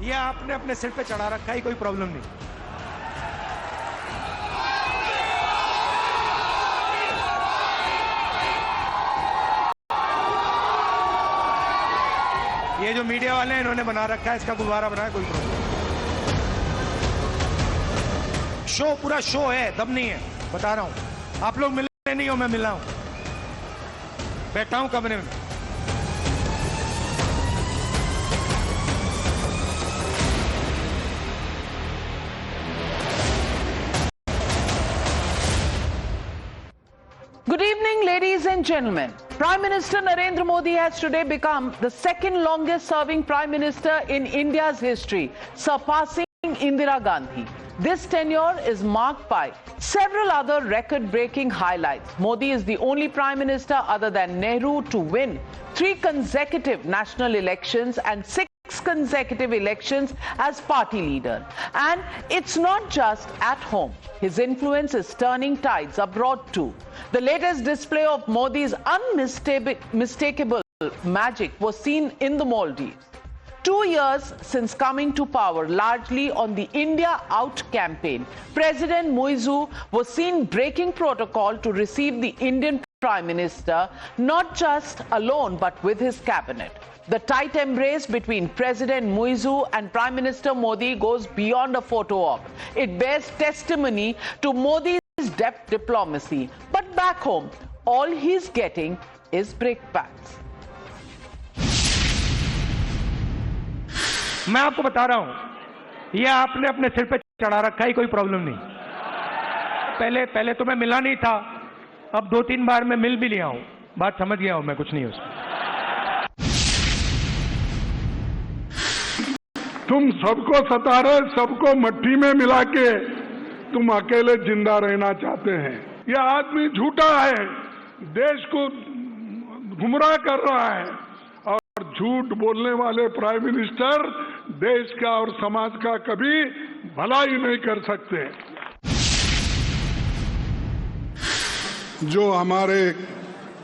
ये आपने अपने सिर पे चढ़ा रखा है, कोई प्रॉब्लम नहीं। ये जो मीडिया वाले हैं इन्होंने बना रखा है, इसका गुब्बारा बनाया, कोई प्रॉब्लम नहीं। शो पूरा शो है, दम नहीं है, बता रहा हूं। आप लोग मिले नहीं हो, मैं मिला हूं, बैठा हूं कमरे में। Good evening, ladies and gentlemen. Prime Minister Narendra Modi has today become the second longest serving Prime Minister in India's history, surpassing Indira Gandhi. This tenure is marked by several other record-breaking highlights. Modi is the only Prime Minister other than Nehru to win 3 consecutive national elections and 6 consecutive elections as party leader. And it's not just at home. His influence is turning tides abroad too. The latest display of Modi's unmistakable magic was seen in the Maldives. 2 years since coming to power, largely on the India Out campaign, President Muizu was seen breaking protocol to receive the Indian Prime Minister, not just alone but with his cabinet. The tight embrace between President Muizu and Prime Minister Modi goes beyond a photo op. It bears testimony to Modi's deft diplomacy. But back home, all he's getting is brickbats. मैं आपको बता रहा हूं, ये आपने अपने सिर पे चढ़ा रखा है, कोई प्रॉब्लम नहीं। पहले तो मैं मिला नहीं था, अब 2-3 बार मैं मिल भी लिया हूं, बात समझ गया हूं मैं, कुछ नहीं उसमें। तुम सबको सता रहे, सबको मट्टी में मिला के तुम अकेले जिंदा रहना चाहते हैं। यह आदमी झूठा है, देश को गुमराह कर रहा है, और झूठ बोलने वाले प्राइम मिनिस्टर देश का और समाज का कभी भला ही नहीं कर सकते। जो हमारे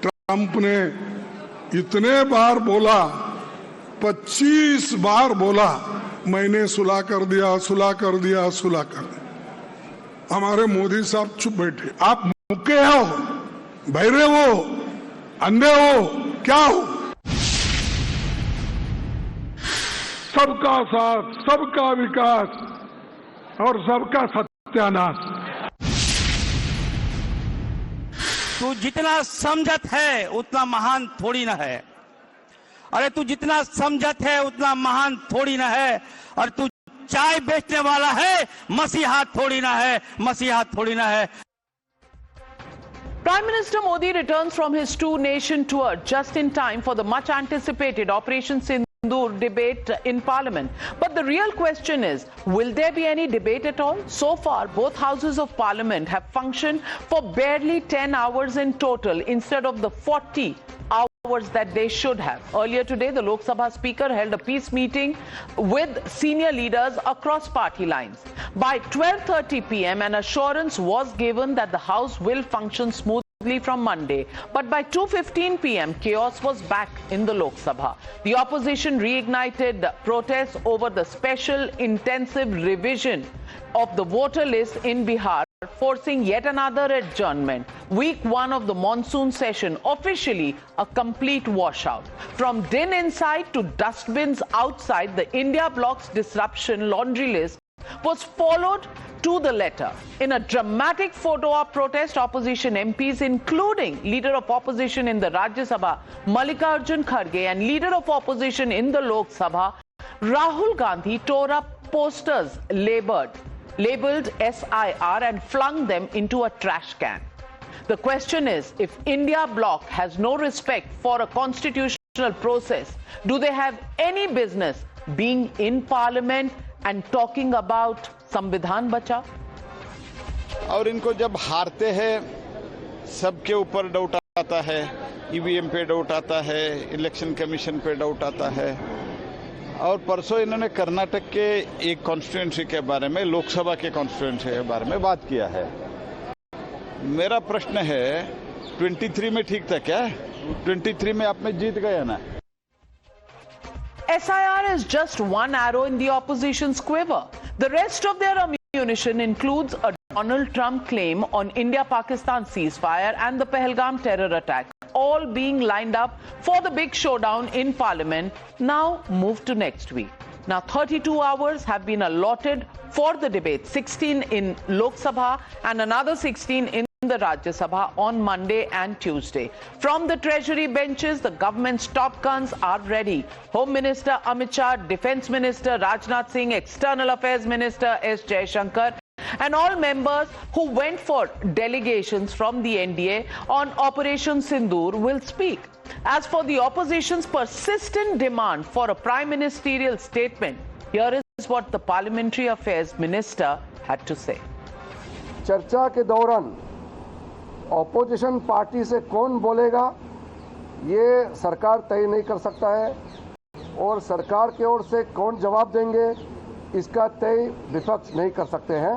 ट्रंप ने इतने बार बोला, 25 बार बोला, मैंने सुलह कर दिया, सुलह कर दिया, सुलह कर दिया। हमारे मोदी साहब चुप बैठे। आप मुक्के हो, बहरे हो, अंधे हो, क्या हो? सबका साथ, सबका विकास और सबका सत्यानाश। तू जितना समझत है उतना महान थोड़ी ना है। अरे तू जितना समझत है उतना महान थोड़ी ना है। और तू चाय बेचने वाला है, मसीहा थोड़ी ना है, मसीहा थोड़ी ना है। Prime Minister Modi returns from his 2-nation tour just in time for the much anticipated Operation Sindoor debate in Parliament. But the real question is, will there be any debate at all? So far, both houses of Parliament have functioned for barely 10 hours in total instead of the 40 hours that they should have. Earlier today, the Lok Sabha Speaker held a peace meeting with senior leaders across party lines. By 12:30 p.m., an assurance was given that the House will function smoothly from Monday. But by 2:15 p.m., chaos was back in the Lok Sabha. The opposition reignited protests over the special intensive revision of the voter list in Bihar, forcing yet another adjournment. Week 1 of the monsoon session, officially a complete washout. From din inside to dustbins outside, the India Bloc's disruption laundry list was followed to the letter. In a dramatic photo-op protest, opposition MPs, including Leader of Opposition in the Rajya Sabha, Mallikarjun Kharge, and Leader of Opposition in the Lok Sabha, Rahul Gandhi, tore up posters labeled SIR and flung them into a trash can. The question is, if India Bloc has no respect for a constitutional process, do they have any business being in Parliament and talking about Samvidhan Bachao? और इनको जब हारते हैं सबके ऊपर doubt आता है, EVM पे डाउट आता है, इलेक्शन कमीशन पे डाउट आता है। और परसों इन्होंने कर्नाटक के एक कॉन्स्टिट्यूएंसी के बारे में, लोकसभा के कॉन्स्टिट्यूएंसी के बारे में बात किया है। मेरा प्रश्न है, 23 में ठीक था क्या? 23 में आप में जीत गए ना? SIR is just one arrow in the opposition's quiver. The rest of their ammunition includes a Donald Trump claim on India-Pakistan ceasefire and the Pahalgam terror attack, all being lined up for the big showdown in Parliament, now moved to next week. Now, 32 hours have been allotted for the debate, 16 in Lok Sabha and another 16 in the Rajya Sabha on Monday and Tuesday. From the Treasury benches, the government's top guns are ready. Home Minister Amit Shah, Defence Minister Rajnath Singh, External Affairs Minister S. Jaishankar, and all members who went for delegations from the NDA on Operation Sindoor will speak. As for the opposition's persistent demand for a prime ministerial statement, here is what the Parliamentary Affairs Minister had to say. चर्चा के दौरान opposition party से कौन बोलेगा ये सरकार तय नहीं कर सकता है और सरकार की ओर से कौन जवाब देंगे इसका तय विपक्ष नहीं कर सकते हैं।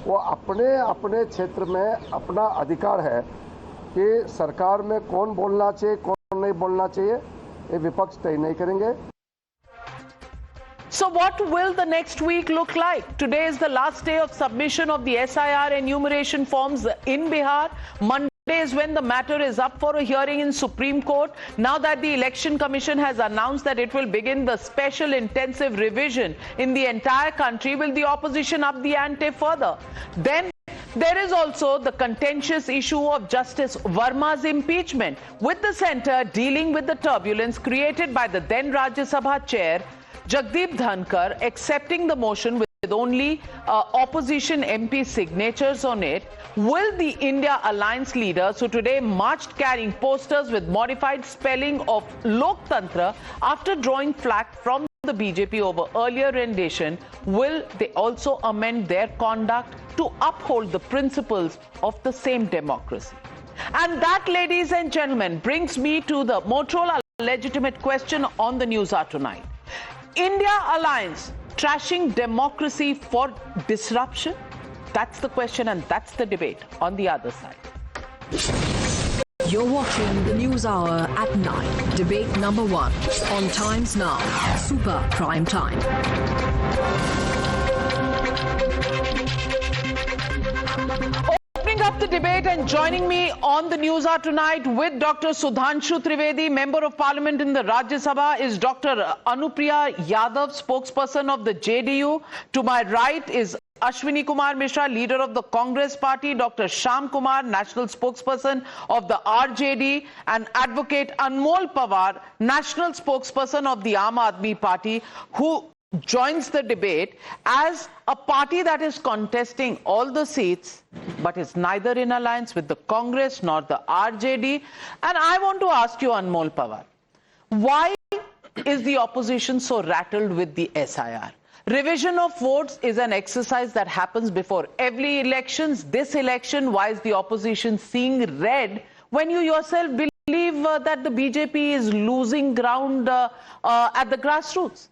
वो अपने अपने क्षेत्र में अपना अधिकार है कि सरकार में कौन बोलना चाहिए कौन नहीं बोलना चाहिए ये विपक्ष तय नहीं करेंगे। So what will the next week look like? Today is the last day of submission of the SIR enumeration forms in Bihar. Monday is when the matter is up for a hearing in Supreme Court. Now that the Election Commission has announced that it will begin the special intensive revision in the entire country, will the opposition up the ante further? Then there is also the contentious issue of Justice Verma's impeachment, with the centre dealing with the turbulence created by the then Rajya Sabha chair Jagdeep Dhankar accepting the motion with only opposition MP signatures on it. Will the India Alliance leaders who today marched carrying posters with modified spelling of Loktantra after drawing flack from the BJP over earlier rendition, will they also amend their conduct to uphold the principles of the same democracy? And that, ladies and gentlemen, brings me to the Motorola legitimate question on the News Hour tonight. India Alliance trashing democracy for disruption? That's the question and that's the debate on the other side. You're watching the News Hour at 9. Debate number 1 on Times Now. Super Prime Time. Opening up the debate and joining me on the News Hour tonight with Dr. Sudhanshu Trivedi, Member of Parliament in the Rajya Sabha, is Dr. Anupriya Yadav, spokesperson of the JDU. To my right is Ashwini Kumar Mishra, leader of the Congress Party, Dr. Sham Kumar, national spokesperson of the RJD, and Advocate Anmol Pawar, national spokesperson of the Aam Aadmi Party, who joins the debate as a party that is contesting all the seats, but is neither in alliance with the Congress nor the RJD. And I want to ask you, Anmol Pawar, why is the opposition so rattled with the SIR? Revision of votes is an exercise that happens before every elections. This election, why is the opposition seeing red when you yourself believe that the BJP is losing ground at the grassroots?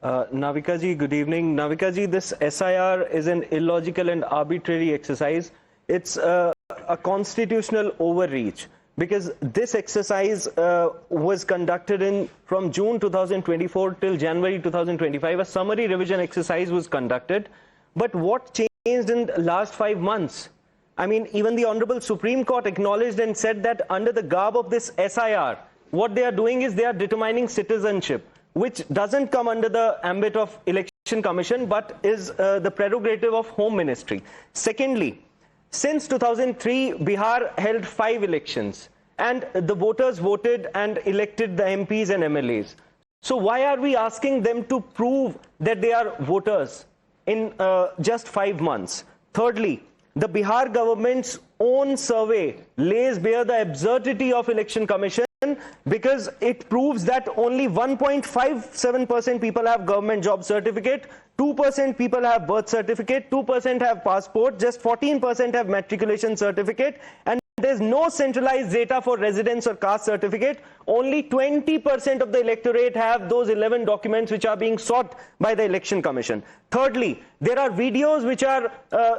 Navika ji, good evening. Navika ji, this SIR is an illogical and arbitrary exercise. It's a constitutional overreach, because this exercise was conducted from June 2024 till January 2025. A summary revision exercise was conducted. But what changed in the last 5 months? I mean, even the Honorable Supreme Court acknowledged and said that under the garb of this SIR, what they are doing is they are determining citizenship, which doesn't come under the ambit of Election Commission, but is the prerogative of Home Ministry. Secondly, since 2003, Bihar held 5 elections, and the voters voted and elected the MPs and MLAs. So why are we asking them to prove that they are voters in just 5 months? Thirdly, the Bihar government's own survey lays bare the absurdity of Election Commission, because it proves that only 1.57% people have government job certificate, 2% people have birth certificate, 2% have passport, just 14% have matriculation certificate, and there's no centralized data for residence or caste certificate. Only 20% of the electorate have those 11 documents which are being sought by the Election Commission. Thirdly, there are videos which are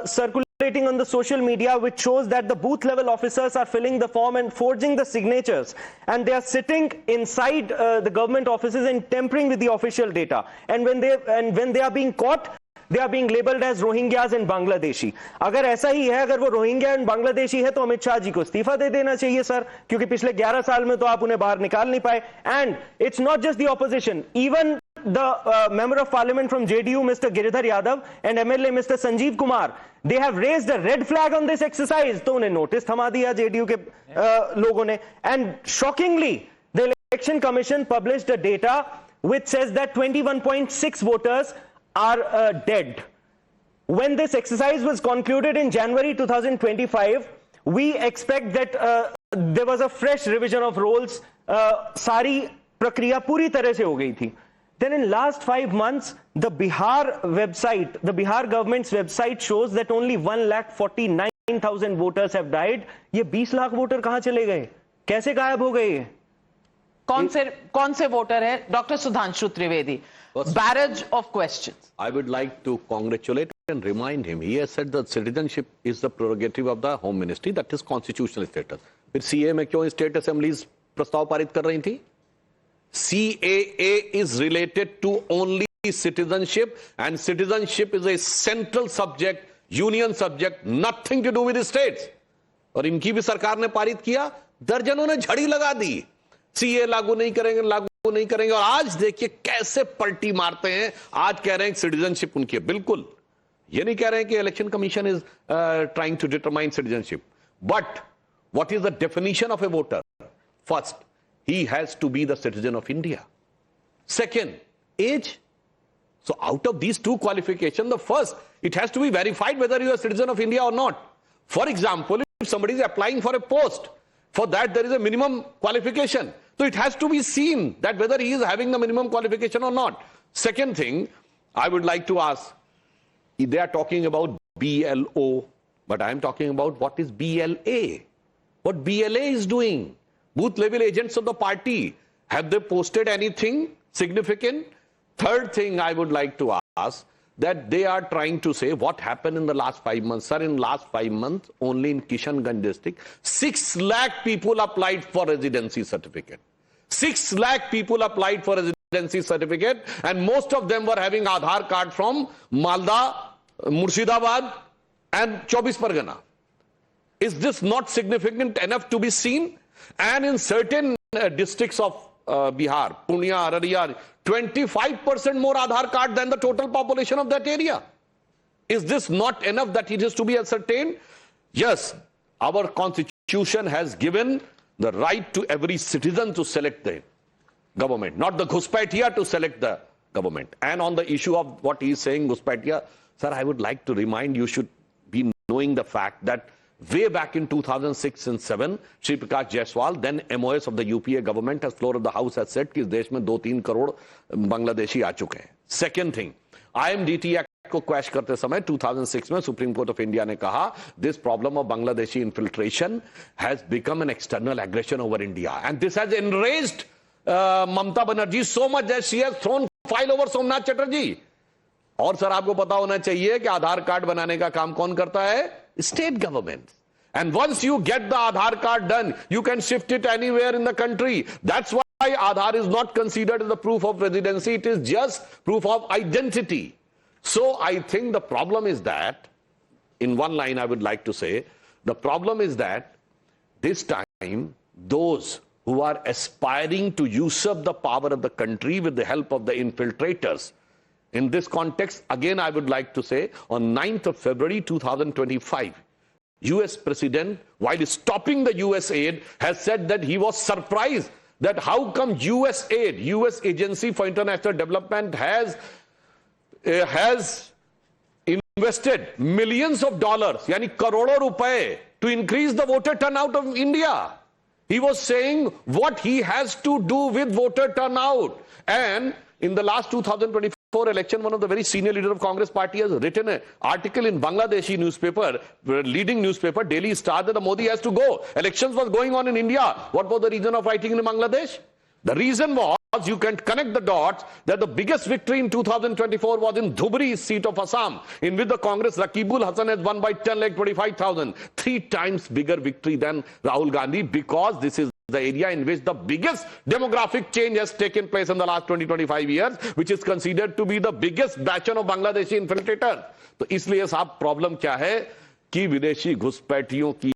circulating circulating on the social media which shows that the booth level officers are filling the form and forging the signatures, and they are sitting inside the government offices and tampering with the official data, and when they are being caught, they are being labeled as Rohingyas and Bangladeshi. अगर ऐसा ही है, अगर वो Rohingya and Bangladeshi है, तो अमित शाह जी को इस्तीफा दे देना चाहिए सर, क्योंकि पिछले 11 साल में तो आप उन्हें बाहर निकाल नहीं पाए. And it's not just the opposition, even the member of parliament from JDU, Mr. Giridhar Yadav, and MLA Mr. Sanjeev Kumar, they have raised a red flag on this exercise. तो उन्हें नोटिस थमा दिया JDU के लोगों ने. And shockingly, the election commission published a data which says that 21.6 voters are dead. When this exercise was concluded in January 2025, we expect that there was a fresh revision of rolls. सारी प्रक्रिया पूरी तरह से हो गई थी. Then in last 5 months, the Bihar website, the Bihar government's website shows that only 1,49,000 voters have died. ये 20 lakh voter कहाँ चले गए? कैसे गायब हो गए ये? कौन से वोटर है? Doctor Sudhanshu Trivedi. Barrage of questions. I would like to congratulate and remind him. He has said that citizenship is the prerogative of the Home Ministry. That is constitutional status. फिर CAA में क्यों state assemblies प्रस्ताव पारित कर रही थी? CAA is related to only citizenship, and citizenship is a central subject, union subject, nothing to do with the states. और इनकी भी सरकार ने पारित किया, दर्जनों ने झड़ी लगा दी. CAA लागू नहीं करेंगे, और आज देखिए कैसे पलटी मारते हैं. आज कह रहे हैं सिटीजनशिप उनकी है. बिल्कुल ये नहीं कह रहे हैं कि election commission is trying to determine citizenship, but what is the definition of a voter? First, he has to be the citizen of India. Second, age. So out of these two qualifications, the first, it has to be verified whether you are a citizen of India or not. For example, if somebody is applying for a post, for that there is a minimum qualification. So it has to be seen that whether he is having the minimum qualification or not. Second thing, I would like to ask, they are talking about BLO, but I am talking about what is BLA. What BLA is doing. Booth level agents of the party, have they posted anything significant? Third thing I would like to ask, that they are trying to say what happened in the last 5 months. Sir, in last 5 months, only in Kishanganj district, 6 lakh people applied for residency certificate. 6 lakh people applied for residency certificate, and most of them were having Aadhaar card from Malda, Murshidabad and 24 Pargana. Is this not significant enough to be seen? And in certain districts of Bihar, Purnia, Araria, 25% more Aadhaar card than the total population of that area. Is this not enough that it is to be ascertained? Yes, our constitution has given the right to every citizen to select the government, not the Ghuspatia to select the government. And on the issue of what he is saying, Ghuspatia, sir, I would like to remind you should be knowing the fact that way back in 2006 and 7, Shri Prakash Jaiswal, then MOS of the UPA government, as floor of the house has said, कि इस देश में 2-3 करोड़ बांग्लादेशी आ चुके हैं. Second thing, IMDT Act को quash करते समय 2006 में सुप्रीम कोर्ट ऑफ इंडिया ने कहा, this problem of Bangladeshi infiltration has become an external aggression over India, and this has enraged Mamata Banerjee so much that she has thrown file over Somnath Chatterjee. और sir आपको पता होना चाहिए कि आधार card बनाने का काम कौन करता है? State government. And once you get the Aadhaar card done, you can shift it anywhere in the country. That's why Aadhaar is not considered as the proof of residency. It is just proof of identity. So I think the problem is that, in one line I would like to say, the problem is that this time those who are aspiring to usurp the power of the country with the help of the infiltrators, in this context, again, I would like to say, on 9th of February 2025, US President, while stopping the US aid, has said that he was surprised that how come US aid, US Agency for International Development, has invested millions of dollars, yani crores rupaye, to increase the voter turnout of India. He was saying what he has to do with voter turnout. And in the last 2024 election, one of the very senior leader of Congress party has written an article in Bangladeshi newspaper, leading newspaper, Daily Star, that the Modi has to go. Elections was going on in India. What was the reason of writing in Bangladesh? The reason was you can connect the dots that the biggest victory in 2024 was in Dhubri seat of Assam, in which the Congress Rakibul Hasan has won by 10,25,000, 3 times bigger victory than Rahul Gandhi, because this is the area in which the biggest demographic change has taken place in the last 20-25 years, which is considered to be the biggest batch of Bangladeshi infiltrators. तो इसलिए साहब problem क्या है कि विदेशी घुसपैठियों की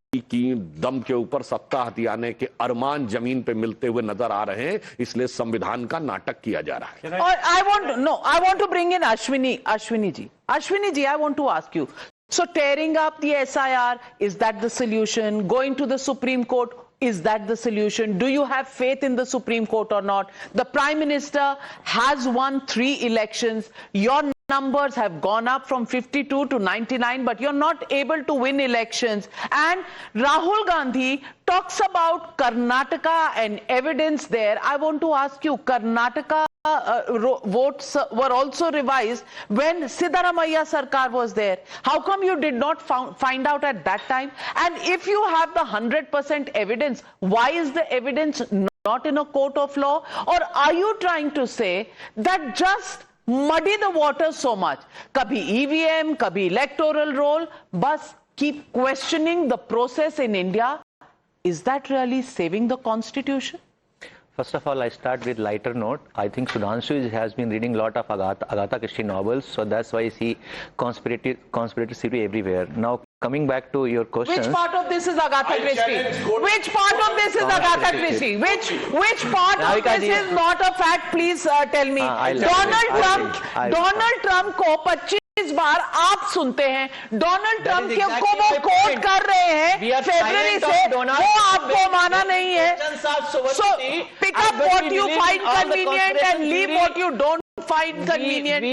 दम के ऊपर सत्ता हथियाने के अरमान जमीन पे मिलते हुए नजर आ रहे हैं, इसलिए संविधान का नाटक किया जा रहा है। और I want to bring in Ashwini ji, I want to ask you. So tearing up the SIR, is that the solution? Going to the Supreme Court, is that the solution? Do you have faith in the Supreme Court or not? The Prime Minister has won 3 elections. Your numbers have gone up from 52 to 99, but you're not able to win elections. And Rahul Gandhi talks about Karnataka and evidence there. I want to ask you, Karnataka votes were also revised when Siddaramaiah Sarkar was there. How come you did not find out at that time? And if you have the 100% evidence, why is the evidence not in a court of law? Or are you trying to say that just muddy the water so much? Kabhi EVM, kabhi electoral roll, bus keep questioning the process in India. Is that really saving the constitution? First of all, I start with lighter note. I think Sudhanshu has been reading a lot of Agatha Christie novels, so that's why I see conspiracy everywhere. Now, coming back to your question. Which part of this is Agatha Christie? Which part of this is Agatha Christie? Which part of this is not a fact? Please tell me. Donald Trump को 25 बार आप सुनते हैं, Donald Trump को वो coat कर रहे हैं फरवरी से, वो आपको माना नहीं है. So pick up what you find convenient and leave what you don't find convenient.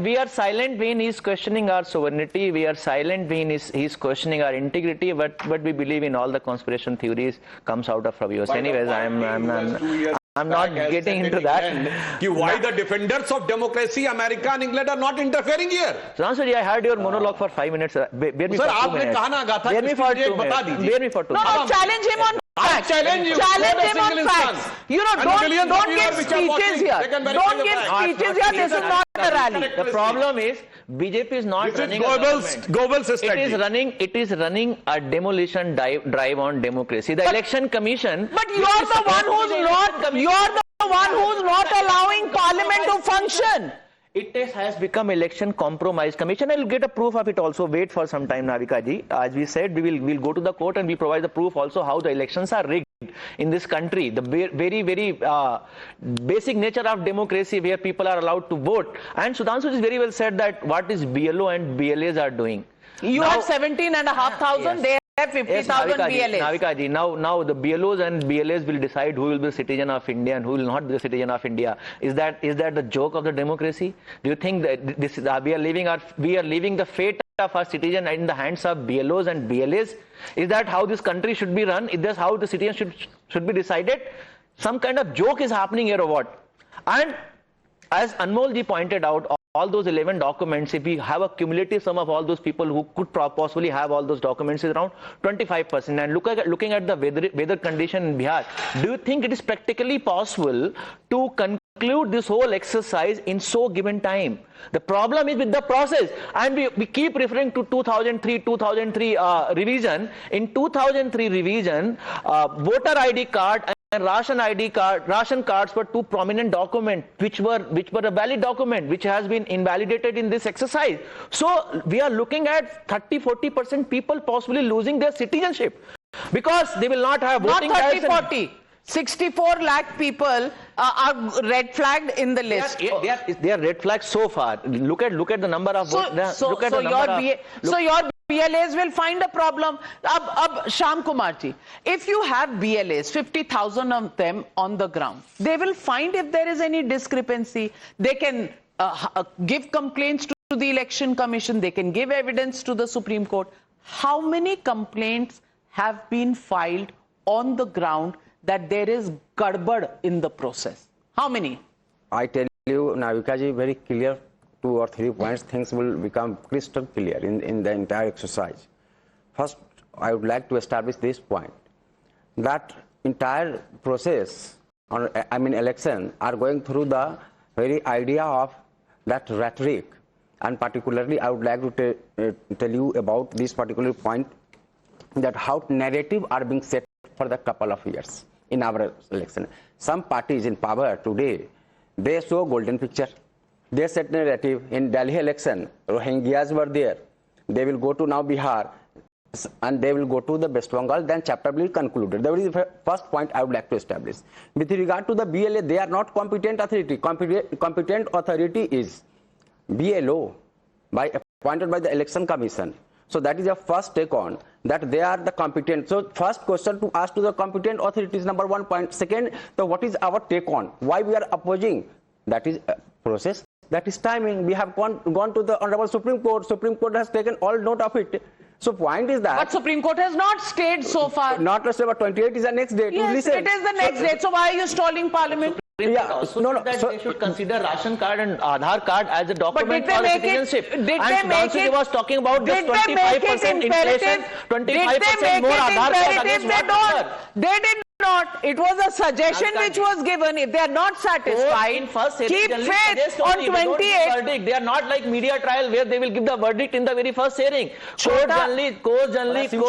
We are silent when he's questioning our sovereignty. We are silent when he's questioning our integrity. But we believe in all the conspiration theories comes out of US. Anyways, I'm not getting into that. Why the defenders of democracy, America and England, are not interfering here? Sudhanshu, I heard your monologue for 5 minutes. Bear me for 2 minutes. Bear me for 2 minutes. No, challenge him on facts. Challenge him on facts. You know, don't give speeches here. Don't give speeches here. This is not a rally. The problem is BJP is not running Goebbels strategy. It is running a demolition drive on democracy. The election commission. But you're the one who's not allowing parliament to function. It has become election compromise commission. I will get a proof of it also. Wait for some time, Navika ji. As we said, we'll go to the court and we provide the proof also how the elections are rigged in this country. The very basic nature of democracy where people are allowed to vote. And Sudhanshu has very well said that what is BLO and BLAs are doing. You have 17,500. They have 50,000 BLAs. Navika ji, now the BLOs and BLAs will decide who will be a citizen of India and who will not be a citizen of India. Is that the joke of the democracy? Do you think that this we are leaving the fate of our citizen in the hands of BLOs and BLAs? Is that how this country should be run? Is that how the citizen should be decided? Some kind of joke is happening here or what? And as Anmol ji pointed out, all those 11 documents, if we have a cumulative sum of all those people who could possibly have all those documents, is around 25%. And looking at the weather condition in Bihar, do you think it is practically possible to conclude this whole exercise in so given time? The problem is with the process, and we keep referring to 2003 revision. In 2003 revision, voter ID card and ration cards were 2 prominent documents which were a valid document which has been invalidated in this exercise. So we are looking at 30-40% people possibly losing their citizenship because they will not have voting rights. Not 30-40. 64 lakh people are red flagged in the list. They are red flagged so far. Look at the number of votes. So your BLAs will find a problem. Shyam Kumar ji, if you have BLAs, 50,000 of them on the ground, they will find if there is any discrepancy. They can give complaints to the Election Commission. They can give evidence to the Supreme Court. How many complaints have been filed on the ground that there is gadbad in the process? How many? I tell you, Navika ji, very clear 2 or 3 points. Things will become crystal clear in the entire exercise. First, I would like to establish this point, that entire process election are going through the very idea of that rhetoric. And particularly, I would like to tell you about this particular point, that how narrative are being set for the couple of years in our election. Some parties in power today, they show golden picture. They set narrative. In Delhi election, Rohingyas were there. They will go to now Bihar, and they will go to the West Bengal, then chapter will be concluded. That is the first point I would like to establish. With regard to the BLA, they are not competent authority. Competent authority is BLO, appointed by the Election Commission. So that is your first take on, that they are the competent. So first question to ask to the competent authorities, number 1 point. Second, so what is our take on? Why we are opposing? That is a process. That is timing. We have gone to the Honorable Supreme Court. Supreme Court has taken all note of it. So point is that. But Supreme Court has not stayed so far. Not to say, but 28 is the next date. Yes, it is the next date. So why are you stalling Parliament? Yeah, they should consider ration card and Aadhaar card as a document for citizenship. Did they make it? Was talking about just 25% inflation, 25% more Aadhaar card against what? They did not. It was a suggestion which was given. If they are not satisfied, keep faith on 28. They are not like media trial where they will give the verdict in the very first hearing. Court generally.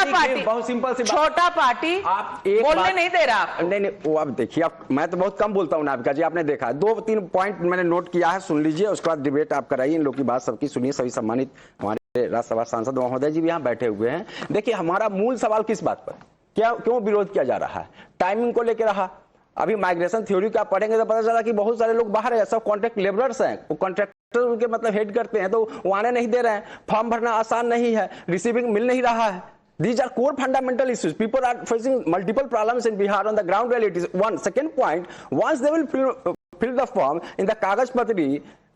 बहुत simple सी छोटा party आप एक बोलने नहीं दे रहा। नहीं वो आप देखिए, आप मैं तो बहुत कम बोलता हूँ नाविका जी, आपने देखा 2-3 पॉइंट मैंने नोट किया है, सुन लीजिए, उसके बाद डिबेट आप कराइए। इन लोग की बात सबकी सुनिए, सभी सम्मानित हमारे राज्यसभा सांसद महोदय जी भी यहाँ बैठे हुए हैं। देखिए हमारा मूल सवाल किस बात पर, क्यों विरोध किया जा रहा है? टाइमिंग को लेकर रहा। अभी माइग्रेशन थ्योरी का पढ़ेंगे तो पता चला कि बहुत सारे लोग बाहर है, सब कॉन्ट्रैक्ट लेबरर्स हैं, वो कॉन्ट्रैक्टर उनके मतलब हेड करते हैं, तो वो आने नहीं दे रहे हैं, फॉर्म भरना आसान नहीं है, रिसीविंग मिल नहीं रहा है। These are core fundamental issues. People are facing multiple problems in Bihar on the ground realities. One second point, once they will fill the form in the कागज पत्री,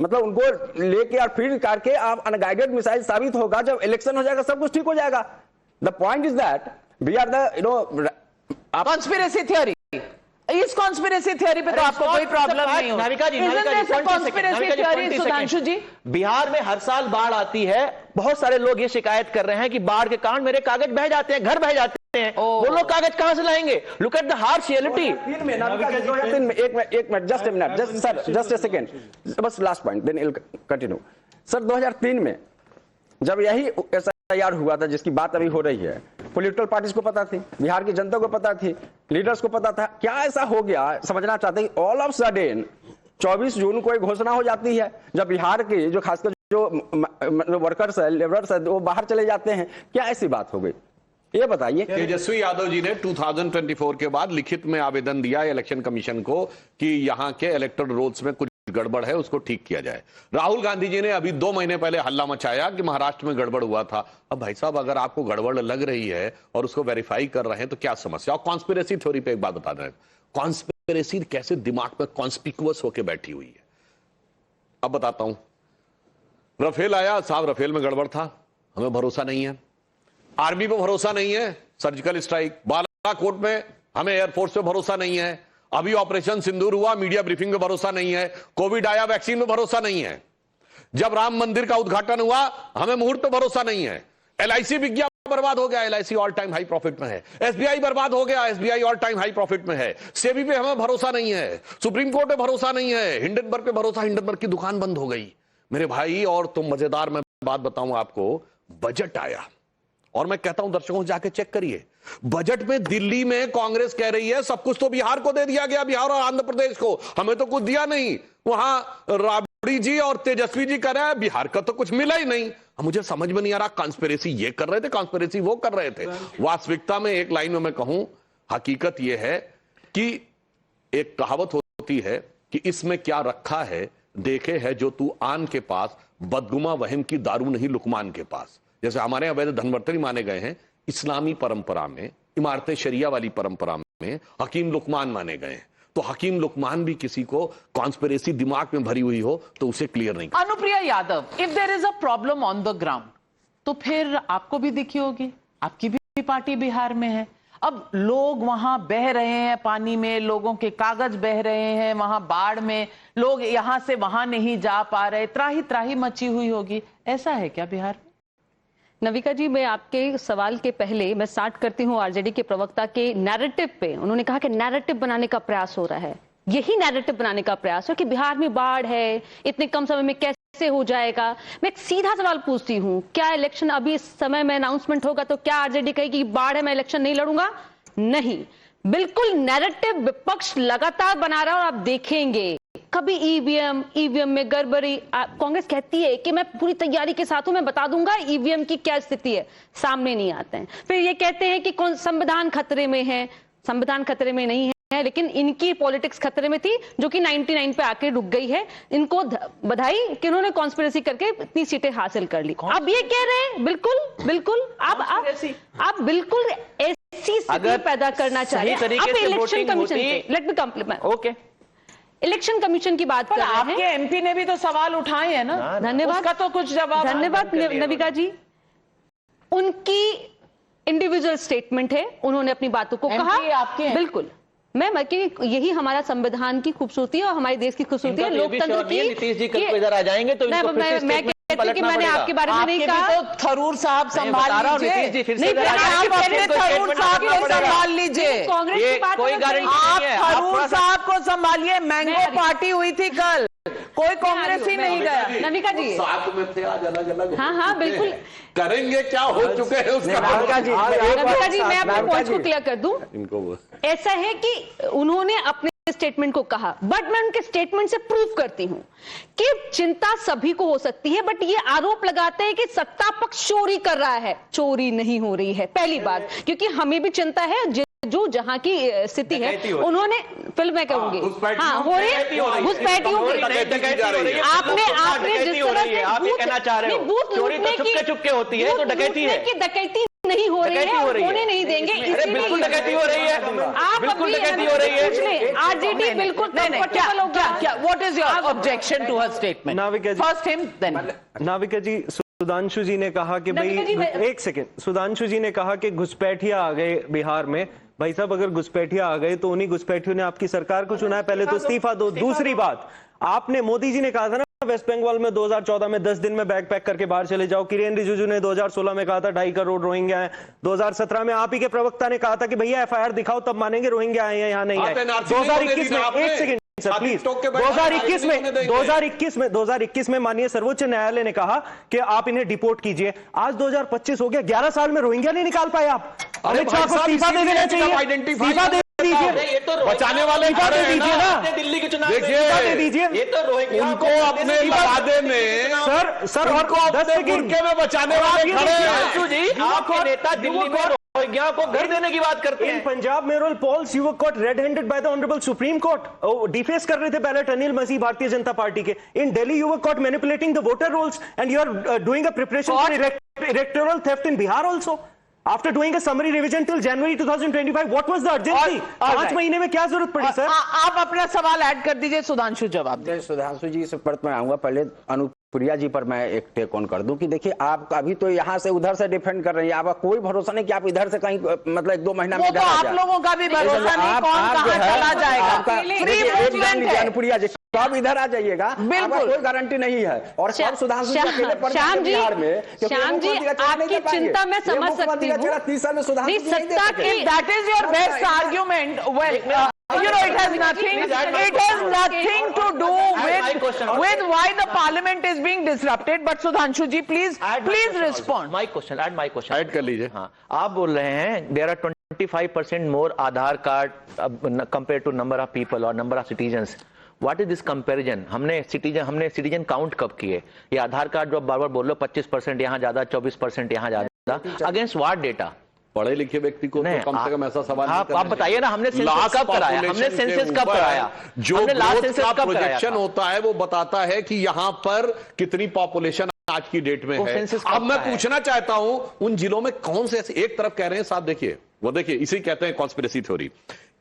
मतलब उनको लेके और फिल करके आप अनगाइडेड मिसाइल साबित होगा, जब इलेक्शन हो जाएगा सब कुछ ठीक हो जाएगा। The point is that we are the conspiracy theory. इस कॉन्स्पिरेसी थ्योरी पे तो आपको कोई प्रॉब्लम नहीं हो। नाविका जी, सुधांशु जी, बिहार में हर साल बाढ़ आती है, बहुत सारे लोग ये शिकायत कर रहे हैं कि बाढ़ के कारण मेरे कागज बह जाते हैं, घर बह जाते हैं। वो लोग कागज कहां से लाएंगे? Look at the harsh reality. एक minute, just a minute, just a second, बस last point, then will continue. Sir 2003 में जब यही तैयार हुआ था जिसकी बात अभी हो रही है, पॉलिटिकल पार्टीज को पता थी, बिहार की जनता को पता थी, लीडर्स को पता था। क्या ऐसा हो गया समझना चाहते हैं? ऑल ऑफ सडन 24 जून को एक घोषणा हो जाती है, जब बिहार के जो खासकर जो वर्कर्स है, लेबरर्स है, वो बाहर चले जाते हैं। क्या ऐसी बात हो गई, ये बताइए। तेजस्वी यादव जी ने 2024 के बाद लिखित में आवेदन दिया इलेक्शन कमीशन को कि यहां के इलेक्टोरल रोल्स में कुछ गड़बड़ है, उसको ठीक किया जाए। राहुल गांधी जी ने अभी 2 महीने पहले हल्ला मचाया कि महाराष्ट्र में गड़बड़ हुआ था। अब भाई साहब, अगर आपको गड़बड़ लग रही है और उसको वेरीफाई कर रहे हैं तो क्या समस्या? और कॉन्स्पिरेसी थ्योरी पे एक बात बता रहे हैं, कॉन्स्पिरेसी कैसे दिमाग में कॉन्स्पिकुअस होकर बैठी हुई है। अब बताता हूं, राफेल आया साहब, राफेल में गड़बड़ था, हमें भरोसा नहीं है। आर्मी पे भरोसा नहीं है, सर्जिकल स्ट्राइक। बालाकोट में हमें एयरफोर्स पे भरोसा नहीं है। अभी ऑपरेशन सिंदूर हुआ, मीडिया ब्रीफिंग में भरोसा नहीं है। कोविड आया, वैक्सीन में भरोसा नहीं है। जब राम मंदिर का उद्घाटन हुआ, हमें मुहूर्त पे भरोसा नहीं है। LIC विज्ञापन बर्बाद हो गया, LIC all time high profit में है। SBI बर्बाद हो गया, SBI all time high profit में है। सेबी पे हमें भरोसा नहीं है, सुप्रीम कोर्ट पे भरोसा नहीं है, हिंडनबर्ग पे भरोसा, हिंडनबर्ग की दुकान बंद हो गई। मेरे भाई, और तुम मजेदार मैं बात बताऊं आपको, बजट आया और मैं कहता हूं दर्शकों जाके चेक करिए, बजट में दिल्ली में कांग्रेस कह रही है सब कुछ तो बिहार को दे दिया गया, बिहार और आंध्र प्रदेश को, हमें तो कुछ दिया नहीं। वहां राबड़ी जी और तेजस्वी जी कह रहे हैं बिहार का तो कुछ मिला ही नहीं। मुझे समझ में नहीं आ रहा, कॉन्स्पिरेसी ये कर रहे थे, कॉन्स्पिरेसी वो कर रहे थे। वास्तविकता में एक लाइन में मैं कहूं, हकीकत यह है कि एक कहावत होती है कि इसमें क्या रखा है देखे है जो तू आन के पास, बदगुमा वहम की दारू नहीं लुकमान के पास। जैसे हमारे अवैध धनवर्तनी माने गए हैं, इस्लामी परंपरा में, इमारत शरिया वाली परंपरा में हकीम लुकमान माने गए हैं। तो हकीम लुकमान भी किसी को कॉन्स्पिरेसी दिमाग में भरी हुई हो तो उसे क्लियर नहीं। Anupriya Yadav, if there is a problem on the ground तो फिर आपको भी दिखी होगी, आपकी भी पार्टी बिहार में है। अब लोग वहां बह रहे हैं पानी में, लोगों के कागज बह रहे हैं वहां बाढ़ में, लोग यहां से वहां नहीं जा पा रहे, त्राही त्राही मची हुई होगी। ऐसा है क्या बिहार में? नविका जी, मैं आपके सवाल के पहले मैं स्टार्ट करती हूँ आरजेडी के प्रवक्ता के नैरेटिव पे। उन्होंने कहा कि नैरेटिव बनाने का प्रयास हो रहा है। यही नैरेटिव बनाने का प्रयास है कि बिहार में बाढ़ है, इतने कम समय में कैसे हो जाएगा। मैं एक सीधा सवाल पूछती हूँ, क्या इलेक्शन अभी इस समय में अनाउंसमेंट होगा तो क्या आरजेडी कहेगी बाढ़ है, मैं इलेक्शन नहीं लड़ूंगा? नहीं, बिल्कुल नैरेटिव विपक्ष लगातार बना रहा है। और आप देखेंगे कभी ईवीएम में गड़बड़ी, कांग्रेस कहती है कि मैं पूरी तैयारी के साथ हूं, मैं बता दूंगा ईवीएम की क्या स्थिति है, सामने नहीं आते हैं। फिर ये कहते हैं कि संविधान खतरे में है, संविधान खतरे में नहीं है, लेकिन इनकी पॉलिटिक्स खतरे में थी जो कि 99 पे आके रुक गई है। इनको बधाई कि उन्होंने कॉन्स्पिरेसी करके इतनी सीटें हासिल कर ली। अब ये कह रहे हैं बिल्कुल आप बिल्कुल ऐसी स्थिति पैदा करना चाह रहे हैं। अब इलेक्शन कमीशन पे let me complement, okay, election commission की बात कर रहे हैं। आपके एमपी ने भी तो सवाल उठाए हैं ना, धन्यवाद, उसका तो कुछ जवाब। धन्यवाद नविका जी, उनकी इंडिविजुअल स्टेटमेंट है, उन्होंने अपनी बातों को कहा। बिल्कुल, मैं कि यही हमारा संविधान की खूबसूरती है और हमारे देश की खूबसूरती है, लोकतंत्र की। नीतीश जी कल को इधर आ जाएंगे तो इनको फिर से स्टेटमेंट कि मैंने आपके बारे में नहीं कहा। तो थरूर साहब संभाल लीजिए, थरूर साहब को संभाल लीजिए, कांग्रेस की बात कोई गारंटी नहीं है। आप थरूर साहब को संभालिए। मैंगो पार्टी हुई थी कल, कोई कांग्रेस ही नहीं गया। नविका जी साथ में थे आज अलग अलग। हाँ बिल्कुल, करेंगे क्या हो चुके हैं उसका। नविका जी मैं अपने पॉइंट को क्लियर कर दूं। इनको ऐसा है कि उन्होंने अपने स्टेटमेंट को कहा, बट मैं उनके स्टेटमेंट से प्रूव करती हूं कि चिंता सभी को हो सकती है, बट ये आरोप लगाते हैं कि सत्ता पक्ष चोरी कर रहा है। चोरी नहीं हो रही है, पहली बात, क्योंकि हमें भी चिंता है जो जहां की स्थिति है। उन्होंने फिल्म में कहूंगी हाँ हो रही है, घुसपैठियों की आपने जिस तरह से बूथ चुपके होती है तो डकैती है, डकैती नहीं हो रही है, होने नहीं देंगे। बिल्कुल डकैती हो रही है, आप बिल्कुल डकैती हो रही है। आरजेडी बिल्कुल कंफर्टेबल होगा। क्या what is your objection to her statement? Navika ji, first him then Navika ji, Sudhanshu ji ने कहा कि भाई एक सेकंड, सुधांशु जी ने कहा कि घुसपैठिया आ गए बिहार में। भाई साहब, अगर घुसपैठिया आ गए तो उन्हीं घुसपैठियों ने आपकी सरकार को चुना है, पहले तो इस्तीफा दो। दूसरी बात, आपने, मोदी जी ने कहा था ना वेस्ट बंगाल में 2014 में 10 दिन में बैग पैक करके बाहर चले जाओ। किरेन रिजिजू ने 2016 में कहा था 2.5 करोड़ रोहिंग्या है। 2017 में आप ही के प्रवक्ता ने कहा था कि भैया एफआईआर दिखाओ तब मानेंगे रोहिंग्या आए हैं, यहाँ नहीं आए। 2021 में, एक सेकंड सर प्लीज, 2021 में माननीय सर्वोच्च न्यायालय ने कहा कि आप इन्हें डिपोर्ट कीजिए। आज 2025 हो गया, 11 साल में रोहिंग्या नहीं निकाल पाए आप। अमित शाह को इस्तीफा दे देना चाहिए, इस्तीफा दे दीजिए, बचाने वाले खड़े हैं ना। दिल्ली के चुनाव दे दीजिए, ये तो उनको अपने इरादे में सर उनको अपने गुर्के में बचाने वाले खड़े हैं। जी, आपके नेता दिल्ली में रोहिंग्या को घर देने की बात करते हैं। इन Punjab मेयोरल polls you were caught red-handed by the honorable Supreme Court. Deface कर रहे थे बैलेट अनिल मसीह भारतीय जनता पार्टी के। इन Delhi you were caught manipulating the voter rolls and you are doing a preparation for electoral theft in Bihar also. After doing a summary revision till January 2025, what was the urgency? 5 महीने में क्या जरूरत पड़ी sir? आप अपना सवाल add कर दीजिए, सुधांशु जवाब दे। सुधांशु जी से पर मैं आऊंगा, पहले अनुप्रिया जी पर मैं एक टेक ऑन कर दूं कि देखिए आप अभी तो यहाँ से उधर से डिफेंड कर रही है, आपका कोई भरोसा नहीं कि आप इधर से कहीं मतलब 1-2 महीना में वो तो आप लोगों का भी भरोसा नहीं, कौन कहां चला जाएगा। अनुप्रिया जी आप इधर आ जाइएगा, बिल्कुल कोई गारंटी नहीं है। और सब सुधांशु अकेले पड़ जाएंगे बिहार में। श्याम जी, आपकी चिंता मैं समझ सकती हूँ। 30 साल में सुधांशु सत्ता की, that is your best argument. Well, you know, it has nothing to do with why the parliament is being disrupted. But Sudhanshu ji, please respond. My question. Add कर लीजिए। हाँ, आप बोल रहे हैं there are 25% more Aadhaar card compared to number of people or number of citizens. What is this comparison? हमने citizen count कब किए? ये आधार कार्ड जो बार बार बोल लो 25% यहाँ ज्यादा, 24% यहाँ ज्यादा, अगेंस्ट व्हाट डेटा? पढ़े लिखे व्यक्ति को तो कम से कम ऐसा सवाल आप बताइए ना, हमने सेंसस कब कराया? जो ग्रोथ का प्रोजेक्शन होता है वो बताता है कि यहाँ पर कितनी पॉपुलेशन आज की डेट में है। अब मैं पूछना चाहता हूं उन जिलों में कौन से ऐसे, एक तरफ कह रहे हैं साहब देखिए, वो देखिए इसे कहते हैं कॉन्स्पिरेसी थ्योरी।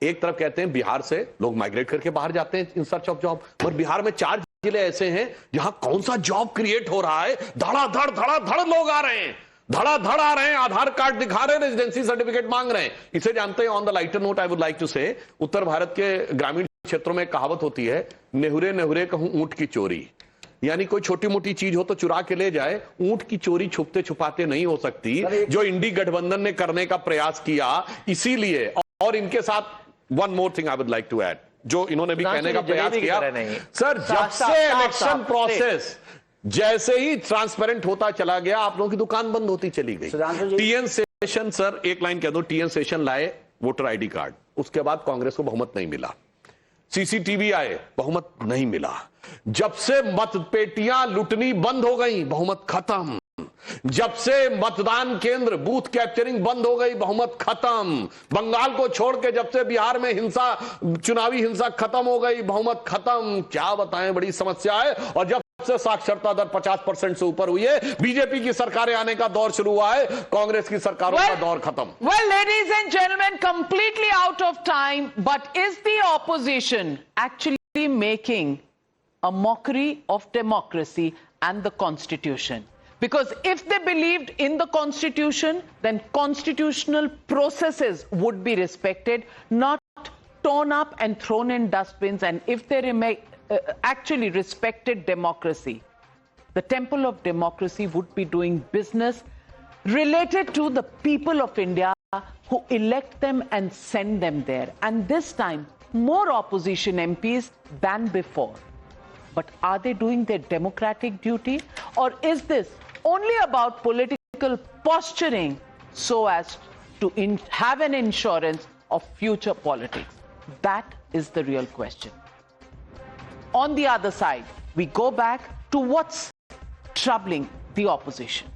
एक तरफ कहते हैं बिहार से लोग माइग्रेट करके बाहर जाते हैं इन सर्च ऑफ जॉब, और बिहार में 4 जिले ऐसे हैं जहां कौन सा जॉब क्रिएट हो रहा है, धड़ाधड़ लोग आ रहे हैं, धड़ाधड़ आ रहे हैं, आधार कार्ड दिखा रहे हैं, रेजिडेंसी सर्टिफिकेट मांग रहे हैं। इसे जानते हैं। On the lighter note I would like to say, उत्तर भारत के ग्रामीण क्षेत्रों में कहावत होती है, नेहुरे नेहुरे कहूं ऊंट की चोरी। यानी कोई छोटी मोटी चीज हो तो चुरा के ले जाए, ऊंट की चोरी छुपते छुपाते नहीं हो सकती, जो इंडी गठबंधन ने करने का प्रयास किया। इसीलिए, और इनके साथ one more thing I would like to add, जो इन्होंने भी कहने का प्रयास किया, सर जब से इलेक्शन प्रोसेस जैसे ही ट्रांसपेरेंट होता चला गया, आप लोगों की दुकान बंद होती चली गई। टीएन सेशन, सर एक लाइन कह दो, टीएन सेशन लाए वोटर आईडी कार्ड, उसके बाद कांग्रेस को बहुमत नहीं मिला। सीसीटीवी आए, बहुमत नहीं मिला। जब से मतपेटियां लुटनी बंद हो गई, बहुमत खत्म। जब से मतदान केंद्र बूथ कैप्चरिंग बंद हो गई, बहुमत खत्म। बंगाल को छोड़ के जब से बिहार में हिंसा, चुनावी हिंसा खत्म हो गई, बहुमत खत्म। क्या बताएं, बड़ी समस्या है। और जब से साक्षरता दर 50% से ऊपर हुई है, बीजेपी की सरकारें आने का दौर शुरू हुआ है, कांग्रेस की सरकारों का दौर खत्म। Well, ladies and gentlemen, completely out of time, but is the opposition actually making a mockery of democracy and the constitution? Because if they believed in the constitution, then constitutional processes would be respected, not torn up and thrown in dustbins. And if they actually respected democracy, the temple of democracy would be doing business related to the people of India who elect them and send them there. And this time, more opposition MPs than before. But are they doing their democratic duty? Or is this only about political posturing so as to have an insurance of future politics? That is the real question. On the other side, we go back to what's troubling the opposition.